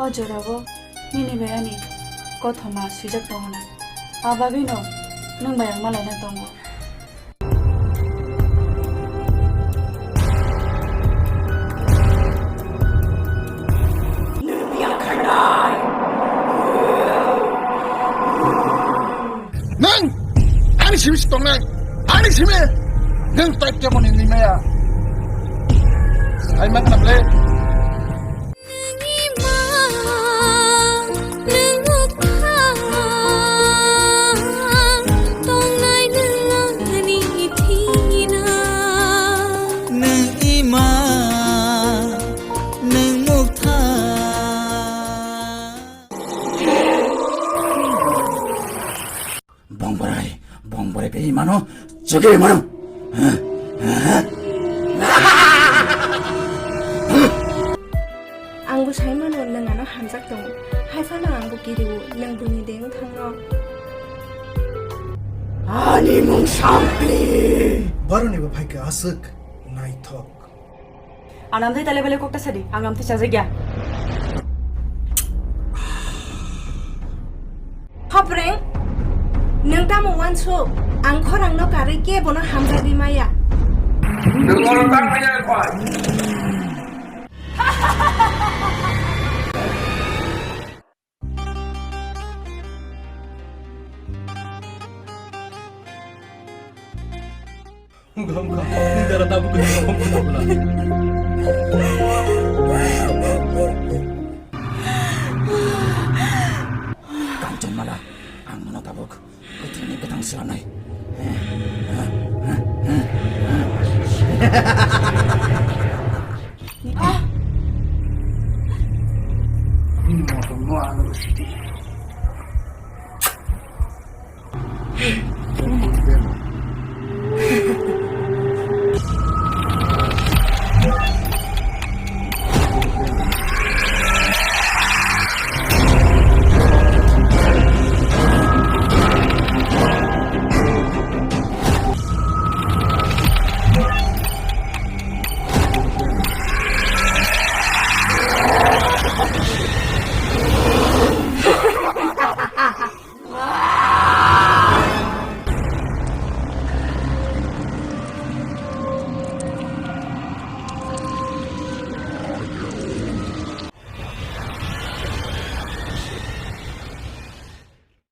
Ojorabo, Mini Bayani, Gotoma, Sujakona, Ababino, Numbayang Malana Tongo. 난 안심이 동네 안심이 능 때문에 님이야 살만 남래 봉보라이 베이마노 저게 뭐노 आंबो साइमोन लोंनानो हामजाक दं हायफानो आंबो गिरिउ लोंबुनि दें थांनो 아니 몽상리 바로니바 파이크 아슥 나이톡 Anamthi Talebele Kokta Sadi, Angamthi Chazagya. Hopreng Nangtamo wanso ang khorang no kare ke bono hamjadi maya 너를 땅하냐 봐 Enggak, ini darah tabu kena ngomong 깜짝 말아 악문어 다복 그 당시 하나에